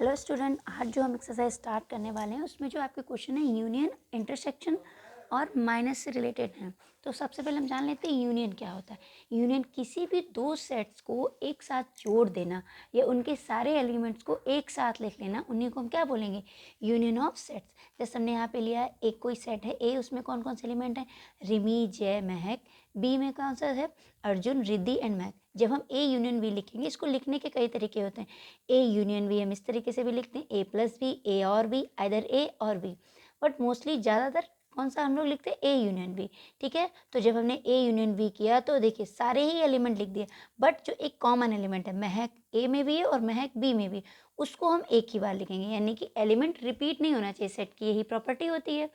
Hello student, आज जो हम एक्सरसाइज स्टार्ट करने वाले हैं उसमें जो आपके क्वेश्चन है यूनियन, इंटरसेक्शन और माइनस से रिलेटेड हैं। तो सबसे पहले हम जान लेते हैं यूनियन क्या होता है। यूनियन किसी भी दो सेट्स को एक साथ जोड़ देना या उनके सारे एलिमेंट्स को एक साथ लिख लेना, उन्हीं को हम क्या बोलेंगे, यूनियन ऑफ सेट्स। जैसे हमने यहाँ पे लिया है एक कोई सेट है ए, उसमें कौन कौन से एलिमेंट हैं, रिमी, जय, महक। बी में कौन सा है, अर्जुन, रिद्धि एंड महक। जब हम ए यूनियन बी लिखेंगे, इसको लिखने के कई तरीके होते हैं। ए यूनियन बी हम इस तरीके से भी लिखते हैं, ए प्लस बी, ए और बी, आइदर ए और बी। बट मोस्टली ज़्यादातर कौन सा हम लोग लिखते हैं, ए यूनियन बी। ठीक है, तो जब हमने ए यूनियन बी किया तो देखिए सारे ही एलिमेंट लिख दिए, बट जो एक कॉमन एलिमेंट है महक ए में भी है और महक बी में भी, उसको हम एक ही बार लिखेंगे, यानी कि एलिमेंट रिपीट नहीं होना चाहिए। सेट की यही प्रॉपर्टी होती है।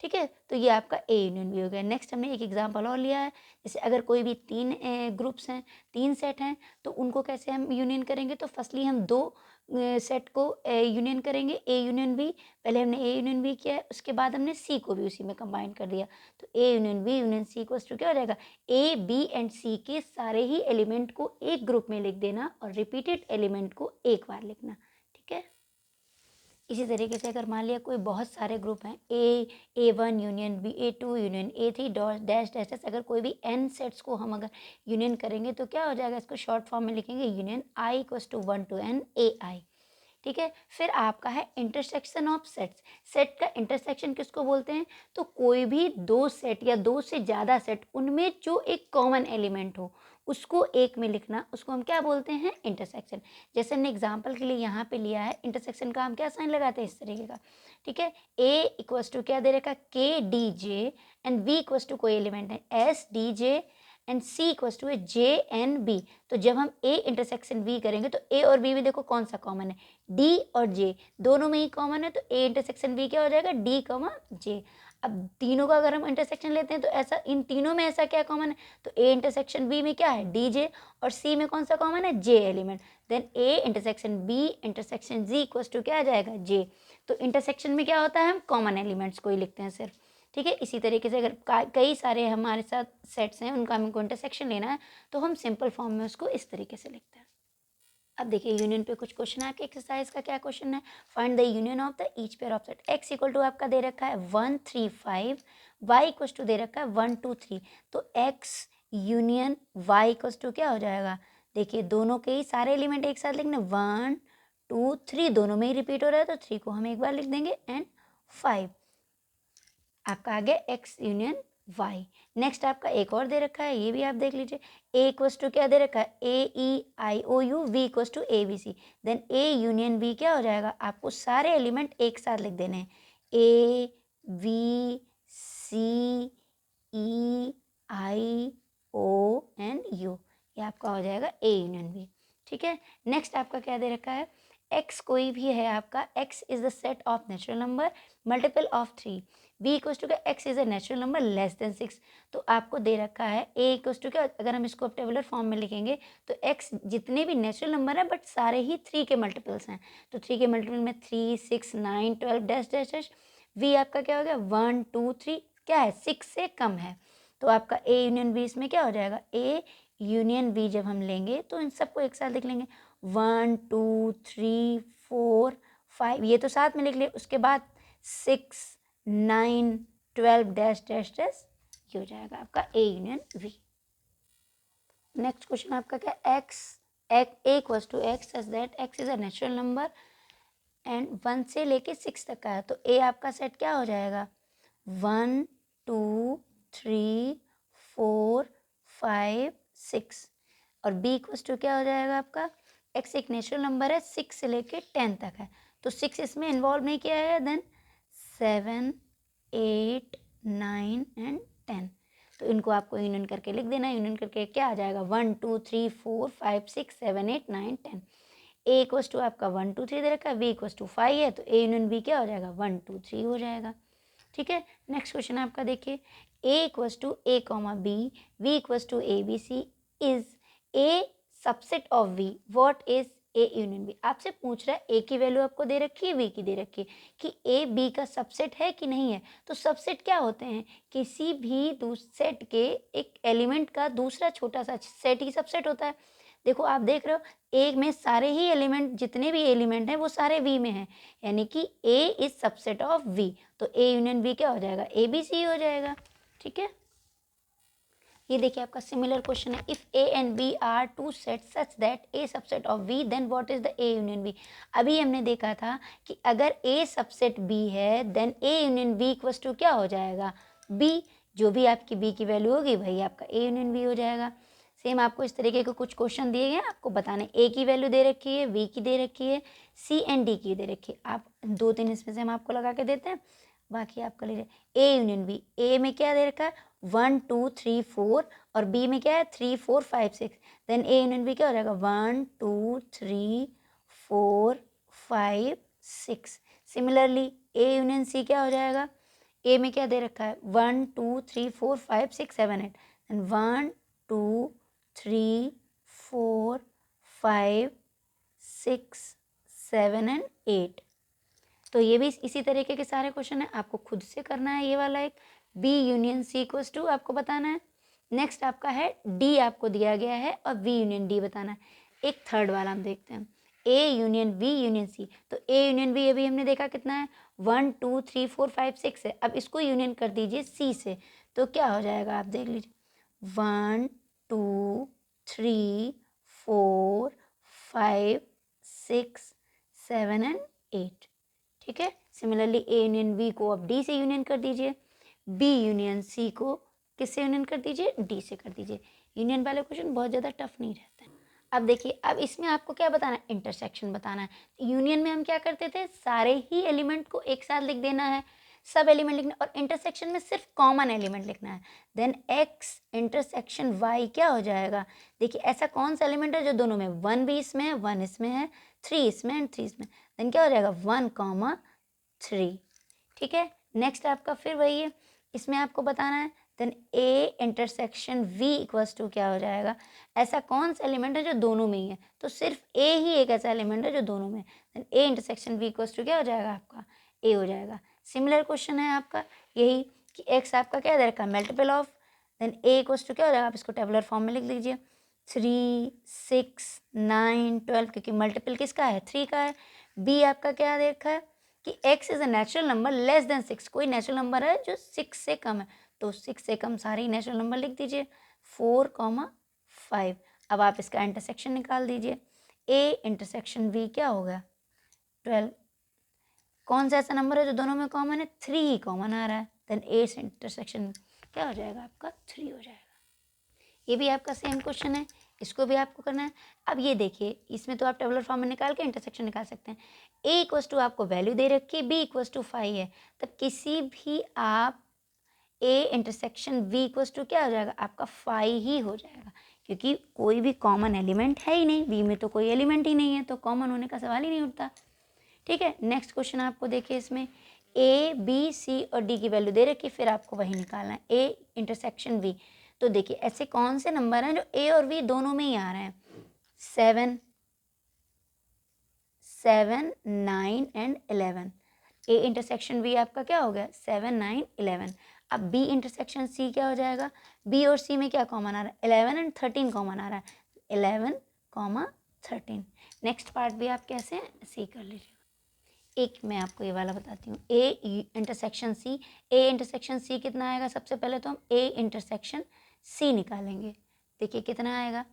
ठीक है, तो ये आपका ए यूनियन बी हो गया। नेक्स्ट हमने एक एग्जांपल और लिया है, जैसे अगर कोई भी तीन ग्रुप्स हैं, तीन सेट हैं, तो उनको कैसे हम यूनियन करेंगे। तो फर्स्टली हम दो सेट को यूनियन करेंगे, ए यूनियन बी। पहले हमने ए यूनियन बी किया है, उसके बाद हमने सी को भी उसी में कंबाइन कर दिया। तो A union B union C को क्या हो जाएगा, ए बी एंड सी के सारे ही एलिमेंट को एक ग्रुप में लिख देना और रिपीटेड एलिमेंट को एक बार लिखना। ठीक है, इसी तरीके से अगर मान लिया कोई बहुत सारे ग्रुप हैं, A one union B, A two union, ए3 डैश डैश डैश, अगर कोई भी एन सेट्स को हम अगर यूनियन करेंगे तो क्या हो जाएगा, इसको शॉर्ट फॉर्म में लिखेंगे union I equals to 1 to n A I. ठीक है, फिर आपका है इंटरसेक्शन ऑफ सेट्स। सेट का इंटरसेक्शन किसको बोलते हैं, तो कोई भी दो सेट या दो से ज़्यादा सेट, उनमें जो एक कॉमन एलिमेंट हो उसको एक में लिखना, उसको हम क्या बोलते हैं, इंटरसेक्शन। जैसे हमने एग्जाम्पल के लिए यहाँ पे लिया है, इंटरसेक्शन का हम क्या साइन लगाते हैं, इस तरीके का। ठीक है, ए इक्वल्स टू क्या दे रखा है, K D J, and B equals to कोई एलिमेंट है S D J, and C equals to J N B. तो जब हम ए इंटरसेक्शन बी करेंगे तो ए और बी में देखो कौन सा कॉमन है, डी और जे, दोनों में ही कॉमन है, तो ए इंटरसेक्शन बी क्या हो जाएगा, डी कॉमा जे। अब तीनों का अगर हम इंटरसेक्शन लेते हैं तो ऐसा इन तीनों में ऐसा क्या कॉमन है, तो ए इंटरसेक्शन बी में क्या है, डी जे, और सी में कौन सा कॉमन है, J element. Then A intersection B intersection G equals to क्या आ जाएगा, जे। तो इंटरसेक्शन में क्या होता है, हम कॉमन एलिमेंट्स को ही लिखते हैं सिर्फ। ठीक है, इसी तरीके से अगर कई सारे हमारे साथ सेट्स हैं, उनका हमको इंटरसेक्शन लेना है, तो हम सिंपल फॉर्म में उसको इस तरीके से लिखते हैं। अब देखिए यूनियन पे कुछ क्वेश्चन है आपके एक्सरसाइज का। क्या क्वेश्चन है, find the union of the each pair of set. X equal to आपका दे रखा है 1 3 5, वाई इक्वल टू दे रखा है 1 2 3। तो X union Y equal to क्या हो जाएगा, देखिए दोनों के ही सारे एलिमेंट एक साथ लिखने, 1 2 3, दोनों में ही रिपीट हो रहा है तो 3 को हम एक बार लिख देंगे, एंड 5 आपका आ गया एक्स यूनियन वाई। नेक्स्ट आपका एक और दे रखा है, ये भी आप देख लीजिए। ए इक्वस टू क्या दे रखा है, A E I O U, V equals to A B C. Then A union B क्या हो जाएगा, आपको सारे एलिमेंट एक साथ लिख देने हैं, A V C E I O and U, ये आपका हो जाएगा ए यूनियन बी। ठीक है, नेक्स्ट आपका क्या दे रखा है, एक्स कोई भी है आपका, X is the set of natural number multiple of 3, B equals to का X is a natural number less than 6। तो आपको दे रखा है ए इक्वस टू का, अगर हम इसको टेबुलर फॉर्म में लिखेंगे तो एक्स जितने भी नेचुरल नंबर है बट सारे ही 3 के मल्टीपल्स हैं, तो 3 के मल्टीपल में 3 6 9 12 डैश डैश डैश। वी आपका क्या हो गया, 1 2 3 क्या है, 6 से कम है, तो आपका ए यूनियन बी इसमें क्या हो जाएगा, ए यूनियन बी जब हम लेंगे तो इन सबको एक साथ लिख लेंगे, 1 2 3 4 5, ये तो साथ में लिख लिए, उसके बाद 6 9 12 डैश डैश डैश, ये हो जाएगा आपका A union V. Next question आपका क्या, X A equals to X such that X is a natural number and 1 से लेके 6 तक का है, तो ए आपका सेट क्या हो जाएगा, 1 2 3 4 5 6, और बी इक्वल्स टू क्या हो जाएगा आपका, एक्स एक नेचुरल नंबर है, 6 से लेके 10 तक है, तो 6 इसमें इन्वॉल्व नहीं किया है, देन 7 8 9 एंड 10। तो इनको आपको यूनियन करके लिख देना, यूनियन करके क्या आ जाएगा, 1 2 3 4 5 6 7 8 9 10। ए इक्वस टू आपका 1 2 3 दे रखा है, बी इक्वस टू 5 है, तो ए यूनियन बी क्या हो जाएगा, 1 2 3 हो जाएगा। ठीक है, नेक्स्ट क्वेश्चन आपका देखिए, A equals to A comma B, V equals to A B C, is A subset of V, what is A union B. आपसे पूछ रहा है ए की वैल्यू आपको दे रखी है, वी की दे रखी है, कि ए बी का सबसेट है कि नहीं है। तो सबसेट क्या होते हैं, किसी भी सेट के एक एलिमेंट का दूसरा छोटा सा सेट ही सबसेट होता है। देखो आप देख रहे हो ए में सारे ही एलिमेंट, जितने भी एलिमेंट हैं वो सारे वी में हैं, यानी कि ए इज सबसेट ऑफ वी, तो ए यूनियन वी क्या हो जाएगा, ए बी सी हो जाएगा। ठीक है, ये देखिए आपका सिमिलर क्वेश्चन है, if A and B are two set such that A subset of V then what is the A union B. अभी हमने देखा था कि अगर ए सबसेट बी है then A union B equals to क्या हो जाएगा, बी। जो भी आपकी बी की वैल्यू होगी वही आपका ए यूनियन बी हो जाएगा। सेम आपको इस तरीके के कुछ क्वेश्चन दिए गए, आपको बताने ए की वैल्यू दे रखी है, वी की दे रखी है, सी एंड डी की दे रखी है। आप 2-3 इसमें से हम आपको लगा के देते हैं, बाकी आप कर लीजिए। ए यूनियन बी, ए में क्या दे रखा है 1 2 3 4 और बी में क्या है 3 4 5 6, देन ए यूनियन बी क्या हो जाएगा 1 2 3 4 5 6। सिमिलरली ए यूनियन सी क्या हो जाएगा, ए में क्या दे रखा है 1 2 3 4 5 6 7 8, देन 1 2 3 4 5 6 7 एंड 8। तो ये भी इसी तरीके के सारे क्वेश्चन है, आपको खुद से करना है। ये वाला एक B union C equals to आपको बताना है। नेक्स्ट आपका है डी आपको दिया गया है और वी यूनियन डी बताना है। एक थर्ड वाला हम देखते हैं, A union V union C. तो ए यूनियन वी अभी हमने देखा कितना है 1 2 3 4 5 6 है। अब इसको यूनियन कर दीजिए सी से, तो क्या हो जाएगा आप देख लीजिए 1 2 3 4 5 6 7 एंड 8। ठीक है, सिमिलरली ए यूनियन बी को अब डी से यूनियन कर दीजिए, बी यूनियन सी को किससे यूनियन कर दीजिए, डी से कर दीजिए। यूनियन वाले क्वेश्चन बहुत ज़्यादा टफ नहीं रहते हैं। अब देखिए, अब इसमें आपको क्या बताना है, इंटरसेक्शन बताना है। यूनियन में हम क्या करते थे, सारे ही एलिमेंट को एक साथ लिख देना है, सब एलिमेंट लिखना, और इंटरसेक्शन में सिर्फ कॉमन एलिमेंट लिखना है। देन एक्स इंटरसेक्शन वाई क्या हो जाएगा, देखिए ऐसा कौन सा एलिमेंट है जो दोनों में, 1 भी इसमें है, 1 इसमें है, 3 इसमें एंड 3 इसमें, देन क्या हो जाएगा 1 3। ठीक है, नेक्स्ट आपका फिर वही है, इसमें आपको बताना है then A intersection V equals to क्या हो जाएगा, ऐसा कौन सा एलिमेंट है जो दोनों में ही है, तो सिर्फ ए ही एक ऐसा एलिमेंट है जो दोनों में है, then A intersection V equals to क्या हो जाएगा आपका, ए हो जाएगा। सिमिलर क्वेश्चन है आपका यही कि एक्स आपका क्या दे रखा है, multiple of, then A equals to क्या हो जाएगा, आप इसको टेबुलर फॉर्म में लिख लीजिए 3 6 9 12, क्योंकि मल्टीपल किसका है 3 का है। बी आपका क्या दे रखा है कि x is a natural number less than 6, कोई नेचुरल नंबर है जो 6 से कम है, तो 6 से कम सारे ही नेचुरल नंबर लिख दीजिए 4 5। अब आप इसका इंटरसेक्शन निकाल दीजिए, a इंटरसेक्शन v क्या हो गया 12। कौन सा ऐसा नंबर है जो दोनों में कॉमन है, 3 ही कॉमन आ रहा है, देन a से इंटरसेक्शन क्या हो जाएगा आपका 3 हो जाएगा। ये भी आपका सेम क्वेश्चन है, इसको भी आपको करना है। अब ये देखिए, इसमें तो आप टेबुलर फॉर्म में निकाल के इंटरसेक्शन निकाल सकते हैं। ए इक्वल्स टू आपको वैल्यू दे रखी है, बी इक्वल्स टू 5 है, तब किसी भी आप A intersection V equals to क्या हो जाएगा आपका 5 ही हो जाएगा, क्योंकि कोई भी कॉमन एलिमेंट है ही नहीं, वी में तो कोई एलिमेंट ही नहीं है, तो कॉमन होने का सवाल ही नहीं उठता। ठीक है, नेक्स्ट क्वेश्चन आपको देखिए, इसमें ए बी सी और डी की वैल्यू दे रखी है, फिर आपको वही निकालना है ए इंटरसेक्शन वी। तो देखिए ऐसे कौन से नंबर हैं जो ए और वी दोनों में ही आ रहे हैं, 7 7 9 एंड 11। ए इंटरसेक्शन वी आपका क्या हो गया 7 9 11। अब बी इंटरसेक्शन सी क्या हो जाएगा, बी और सी में क्या कॉमन आ रहा है 11 एंड 13 कॉमन आ रहा है, 11 13। नेक्स्ट पार्ट भी आप कैसे सी कर लीजिए। एक मैं आपको ये वाला बताती हूँ, ए इंटरसेक्शन सी, ए इंटरसेक्शन सी कितना आएगा, सबसे पहले तो हम ए इंटरसेक्शन सी निकालेंगे। देखिए कितना आएगा,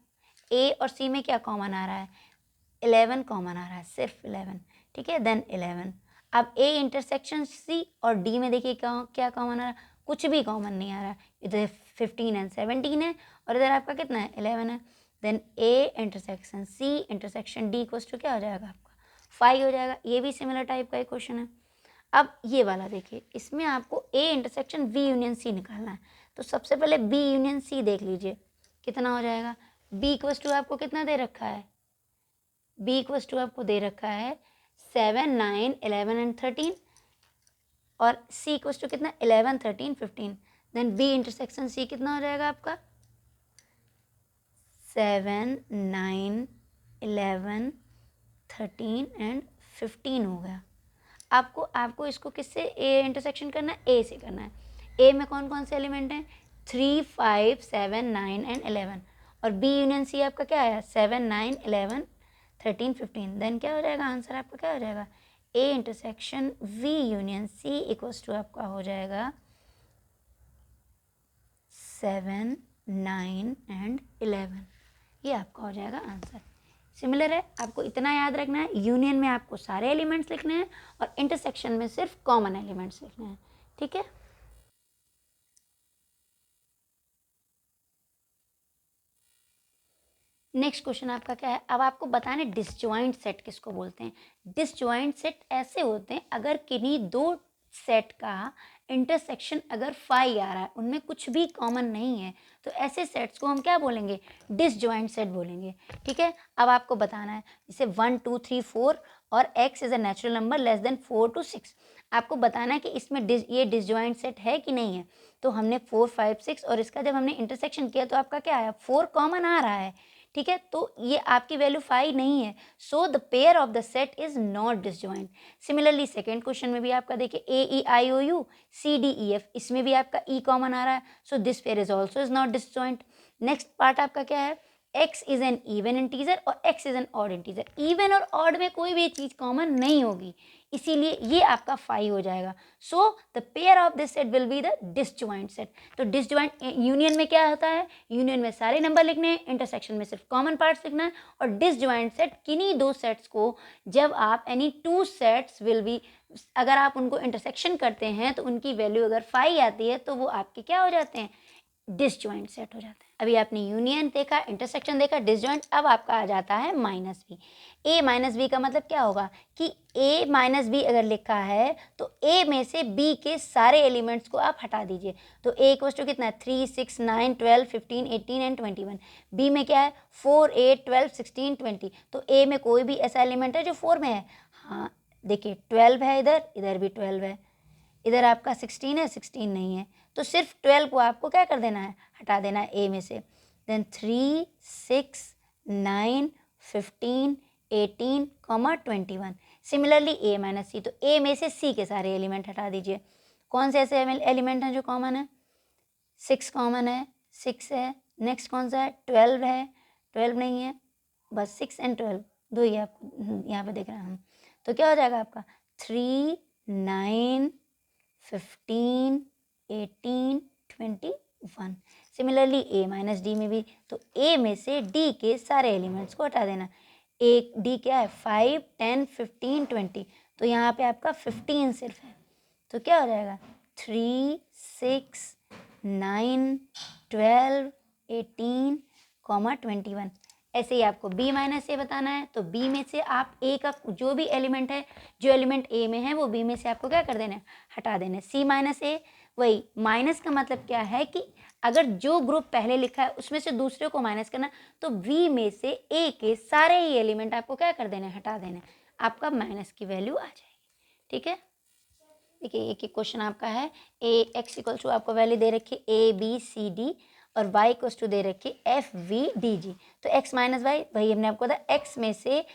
ए और सी में क्या कॉमन आ रहा है 11 कॉमन आ रहा है, सिर्फ 11। ठीक है, देन 11। अब ए इंटरसेक्शन सी और डी में देखिए क्या कॉमन आ रहा है, कुछ भी कॉमन नहीं आ रहा है, इधर 15 एंड 17 है और इधर आपका कितना है 11 है, then A intersection C intersection D equals to क्या हो जाएगा आपका 5 हो जाएगा। ये भी सिमिलर टाइप का एक क्वेश्चन है। अब ये वाला देखिए, इसमें आपको A intersection V union C निकालना है, तो सबसे पहले बी यूनियन सी देख लीजिए कितना हो जाएगा। बी इक्वल्स टू आपको कितना दे रखा है, बी इक्वल्स टू आपको दे रखा है 7 9 11 एंड 13, और सी इक्वल्स टू कितना 11 13 15। देन बी इंटरसेक्शन सी कितना हो जाएगा आपका 7 9 11 13 एंड 15 हो गया। आपको इसको किससे ए इंटरसेक्शन करना है, ए से करना है। ए में कौन कौन से एलिमेंट हैं 3 5 7 9 एंड 11, और बी यूनियन सी आपका क्या आया 7 9 11 13 15। देन क्या हो जाएगा आंसर आपका क्या हो जाएगा A intersection V union C equals to आपका हो जाएगा 7 9 एंड 11। ये आपका हो जाएगा आंसर। सिमिलर है, आपको इतना याद रखना है यूनियन में आपको सारे एलिमेंट्स लिखने हैं और इंटरसेक्शन में सिर्फ कॉमन एलिमेंट्स लिखने हैं। ठीक है, नेक्स्ट क्वेश्चन आपका क्या है। अब आपको बताना है डिसजॉइंट सेट किसको बोलते हैं। डिसजॉइंट सेट ऐसे होते हैं अगर किन्हीं दो सेट का इंटरसेक्शन अगर फाई आ रहा है, उनमें कुछ भी कॉमन नहीं है, तो ऐसे सेट्स को हम क्या बोलेंगे डिसजॉइंट सेट बोलेंगे। ठीक है, अब आपको बताना है जैसे 1 2 3 4 और x is a natural number less then 4 to 6। आपको बताना है कि इसमें ये डिसजॉइंट सेट है कि नहीं है। तो हमने 4 5 6 और इसका जब हमने इंटरसेक्शन किया तो आपका क्या आया 4 कॉमन आ रहा है। ठीक है, तो ये आपकी वैल्यू 5 नहीं है, so the pair of the set is not disjoint. Similarly second question में भी आपका देखिए A E I O U C D E F, इसमें भी आपका ई कॉमन आ रहा है, so this pair is also is not disjoint. Next part आपका क्या है x is an even integer और x is an odd integer. Even और ऑड में कोई भी चीज कॉमन नहीं होगी, इसीलिए ये आपका 5 हो जाएगा। सो the pair of this set will be the disjoint set. तो डिसजॉइंट यूनियन में क्या होता है, यूनियन में सारे नंबर लिखने हैं, इंटरसेक्शन में सिर्फ कॉमन पार्ट्स लिखना है। और डिसजॉइंट सेट किन्हीं दो सेट्स को जब आप any two sets will be, अगर आप उनको इंटरसेक्शन करते हैं तो उनकी वैल्यू अगर 5 आती है तो वो आपके क्या हो जाते हैं डिसजॉइंट सेट हो जाता है। अभी आपने यूनियन देखा, इंटरसेक्शन देखा, डिसजॉइंट, अब आपका आ जाता है माइनस बी। ए माइनस बी का मतलब क्या होगा कि ए माइनस बी अगर लिखा है तो ए में से बी के सारे एलिमेंट्स को आप हटा दीजिए। तो ए इक्वल्स टू कितना है 3 6 9 12 15 18 एंड 21। बी में क्या है 4 8 12 16 20। तो ए में कोई भी ऐसा एलिमेंट है जो 4 में है। हाँ देखिए 12 है, इधर इधर भी 12 है, इधर आपका 16 है, 16 नहीं है, तो सिर्फ 12 को आपको क्या कर देना है हटा देना है ए में से। देन 3 6 9 15 18 21। सिमिलरली ए माइनस सी, तो ए में से सी के सारे एलिमेंट हटा दीजिए। कौन से ऐसे एलिमेंट हैं जो कॉमन है 6 कॉमन है, 6 है। नेक्स्ट कौन सा है 12 है, 12 नहीं है, बस 6 एंड 12 दो ही आपको यहाँ पे देख रहे हैं हम। तो क्या हो जाएगा आपका 3 9 15 18 21। सिमिलरली ए माइनस डी में भी, तो ए में से डी के सारे एलिमेंट्स को हटा देना। एक डी क्या है 5 10 15 20, तो यहाँ पे आपका 15 सिर्फ है, तो क्या हो जाएगा 3 6 9 12 18 21। ऐसे ही आपको b माइनस ए बताना है, तो b में से आप a का जो भी एलिमेंट है, जो एलिमेंट a में है वो b में से आपको क्या कर देना है हटा देना है। c माइनस ए, वही माइनस का मतलब क्या है कि अगर जो ग्रुप पहले लिखा है उसमें से दूसरे को माइनस करना, तो v में से a के सारे ही एलिमेंट आपको क्या कर देना है हटा देना है, आपका माइनस की वैल्यू आ जाएगी। ठीक है, देखिए एक क्वेश्चन आपका है ए एक्स इक्वल टू आपको वैल्यू दे रखी ए बी सी डी और y इक्वल्स टू दे रखी एफ वी डी जी। तो x माइनस वाई, वही हमने आपको बताया x में से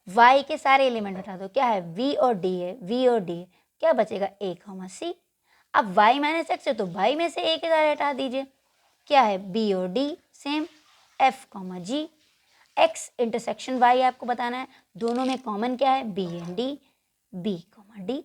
y के सारे एलिमेंट हटा दो, क्या है v और d है, v और d क्या बचेगा a कॉमा c। अब y माइनस एक्स है तो y में से a के सारे हटा दीजिए, क्या है b और d same f comma g। x intersection y आपको बताना है, दोनों में कॉमन क्या है b and d, b comma d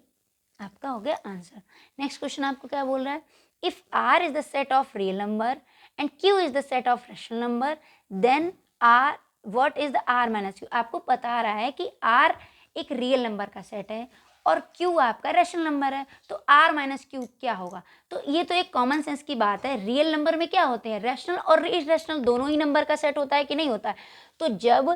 आपका हो गया आंसर। नेक्स्ट क्वेश्चन आपको क्या बोल रहा है, if r is the set of real number and q is the set of rational number then r what is the r minus q। आपको बता रहा है कि r एक रियल नंबर का सेट है और q आपका रैशनल नंबर है, तो r माइनस क्यू क्या होगा। तो ये तो एक कॉमन सेंस की बात है, रियल नंबर में क्या होते हैं रैशनल और इररेशनल दोनों ही नंबर का सेट होता है कि नहीं होता है। तो जब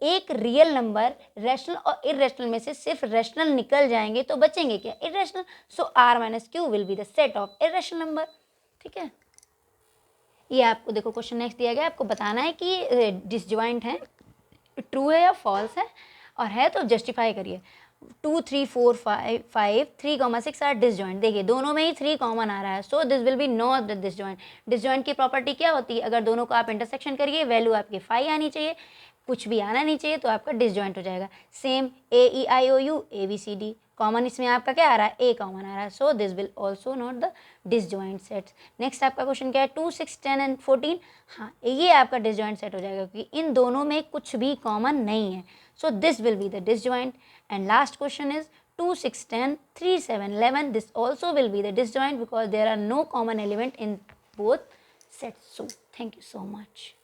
एक रियल नंबर रैशनल और इररेशनल में से सिर्फ रैशनल निकल जाएंगे तो बचेंगे क्या irrational, so r minus Q will be the set of irrational number. ठीक है, ये आपको देखो क्वेश्चन नेक्स्ट दिया गया, आपको बताना है कि डिसजॉइंट है, ट्रू है या फॉल्स है, और है तो जस्टिफाई करिए। 2 3 4 5 3 6 आर डिसजॉइंट, देखिए दोनों में ही 3 कॉमन आ रहा है, so this will be not disjoint. Disjoint की प्रॉपर्टी क्या होती है, अगर दोनों को आप इंटरसेक्शन करिए वैल्यू आपकी 5 आनी चाहिए, कुछ भी आना नहीं चाहिए, तो आपका डिसजॉइंट हो जाएगा। Same A E I O U A B C D, common इसमें आपका क्या आ रहा है, ए कॉमन आ रहा है, so this will also not the disjoint sets. Next आपका क्वेश्चन क्या है, 2, 6, 10 एंड 14, हाँ ये आपका डिसजॉइंट सेट हो जाएगा क्योंकि इन दोनों में कुछ भी कॉमन नहीं है, so this will be the disjoint. And last question is 2, 6, 10, 3, 7, 11, this also will be the disjoint because there are no common element in both sets. So thank you so much.